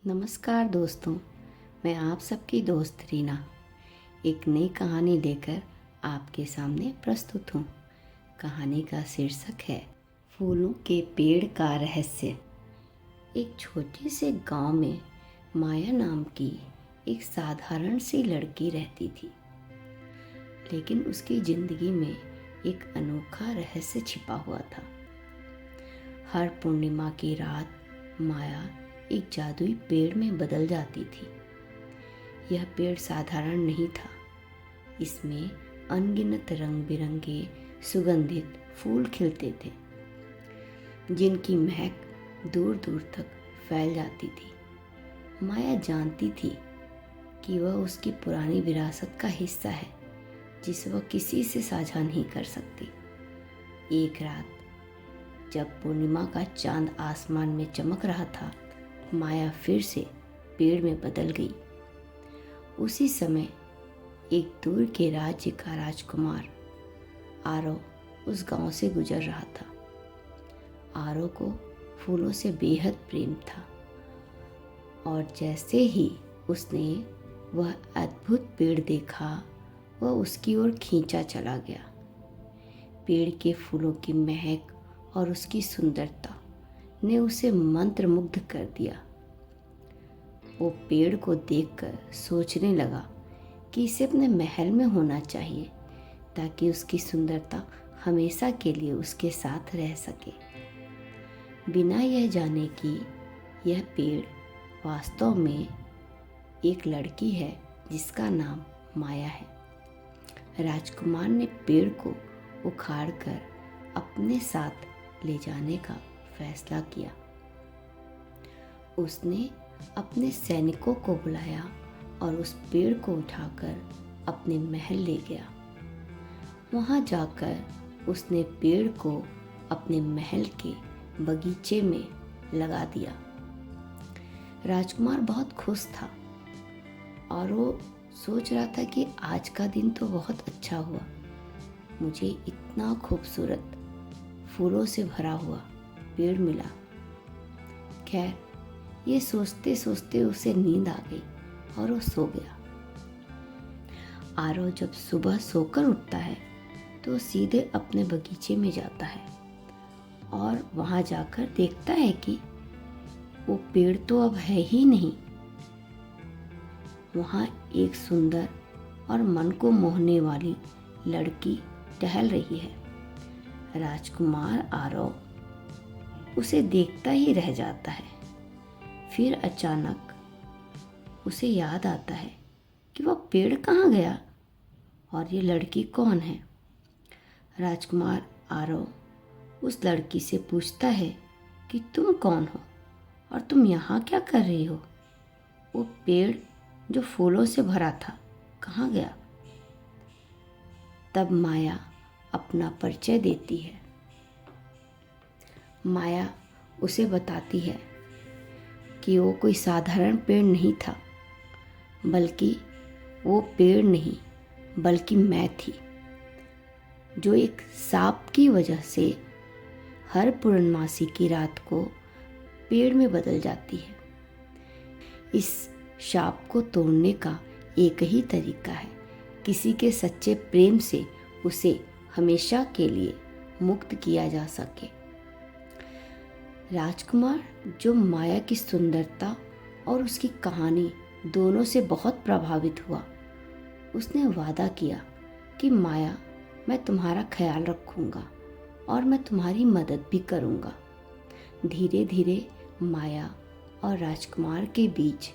नमस्कार दोस्तों, मैं आप सबकी दोस्त रीना एक नई कहानी लेकर आपके सामने प्रस्तुत हूँ। कहानी का शीर्षक है फूलों के पेड़ का रहस्य। एक छोटे से गांव में माया नाम की एक साधारण सी लड़की रहती थी, लेकिन उसकी जिंदगी में एक अनोखा रहस्य छिपा हुआ था। हर पूर्णिमा की रात माया एक जादुई पेड़ में बदल जाती थी। यह पेड़ साधारण नहीं था, इसमें अनगिनत रंग बिरंगे सुगंधित फूल खिलते थे, जिनकी महक दूर दूर तक फैल जाती थी। माया जानती थी कि वह उसकी पुरानी विरासत का हिस्सा है, जिसे वह किसी से साझा नहीं कर सकती। एक रात जब पूर्णिमा का चांद आसमान में चमक रहा था, माया फिर से पेड़ में बदल गई। उसी समय एक दूर के राज्य का राजकुमार आरव उस गांव से गुजर रहा था। आरव को फूलों से बेहद प्रेम था और जैसे ही उसने वह अद्भुत पेड़ देखा, वह उसकी ओर खींचा चला गया। पेड़ के फूलों की महक और उसकी सुंदरता ने उसे मंत्रमुग्ध कर दिया। वो पेड़ को देखकर सोचने लगा कि इसे अपने महल में होना चाहिए, ताकि उसकी सुंदरता हमेशा के लिए उसके साथ रह सके। बिना यह जाने कि यह पेड़ वास्तव में एक लड़की है जिसका नाम माया है। राजकुमार ने पेड़ को उखाड़कर अपने साथ ले जाने का फैसला किया। उसने अपने सैनिकों को बुलाया और उस पेड़ को उठाकर अपने महल ले गया। वहां जाकर उसने पेड़ को अपने महल के बगीचे में लगा दिया। राजकुमार बहुत खुश था और वो सोच रहा था कि आज का दिन तो बहुत अच्छा हुआ। मुझे इतना खूबसूरत फूलों से भरा हुआ पेड़ मिला। खैर, ये सोचते सोचते उसे नींद आ गई और वो सो गया। आरव जब सुबह सोकर उठता है तो सीधे अपने बगीचे में जाता है और वहां जाकर देखता है कि वो पेड़ तो अब है ही नहीं। वहां एक सुंदर और मन को मोहने वाली लड़की टहल रही है। राजकुमार आरव उसे देखता ही रह जाता है। फिर अचानक उसे याद आता है कि वह पेड़ कहाँ गया और ये लड़की कौन है। राजकुमार आरव उस लड़की से पूछता है कि तुम कौन हो और तुम यहाँ क्या कर रही हो? वो पेड़ जो फूलों से भरा था कहाँ गया? तब माया अपना परिचय देती है। माया उसे बताती है कि वो कोई साधारण पेड़ नहीं था, बल्कि वो पेड़ नहीं बल्कि मैं थी, जो एक सांप की वजह से हर पूर्णमासी की रात को पेड़ में बदल जाती है। इस शाप को तोड़ने का एक ही तरीका है, किसी के सच्चे प्रेम से उसे हमेशा के लिए मुक्त किया जा सके। राजकुमार, जो माया की सुंदरता और उसकी कहानी दोनों से बहुत प्रभावित हुआ, उसने वादा किया कि माया, मैं तुम्हारा ख्याल रखूंगा और मैं तुम्हारी मदद भी करूंगा। धीरे धीरे माया और राजकुमार के बीच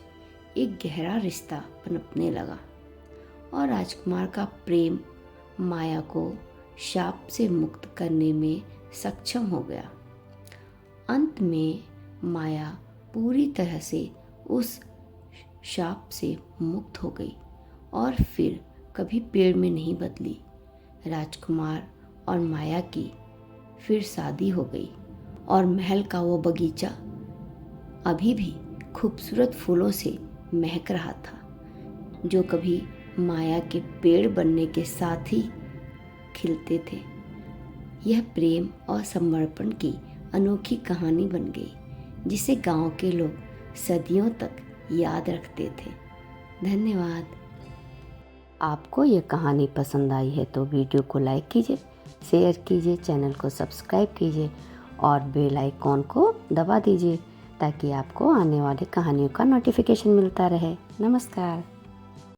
एक गहरा रिश्ता पनपने लगा और राजकुमार का प्रेम माया को शाप से मुक्त करने में सक्षम हो गया। अंत में माया पूरी तरह से उस शाप से मुक्त हो गई और फिर कभी पेड़ में नहीं बदली। राजकुमार और माया की फिर शादी हो गई और महल का वो बगीचा अभी भी खूबसूरत फूलों से महक रहा था, जो कभी माया के पेड़ बनने के साथ ही खिलते थे। यह प्रेम और समर्पण की अनोखी कहानी बन गई, जिसे गांव के लोग सदियों तक याद रखते थे। धन्यवाद। आपको ये कहानी पसंद आई है तो वीडियो को लाइक कीजिए, शेयर कीजिए, चैनल को सब्सक्राइब कीजिए और बेल आइकॉन को दबा दीजिए ताकि आपको आने वाली कहानियों का नोटिफिकेशन मिलता रहे। नमस्कार।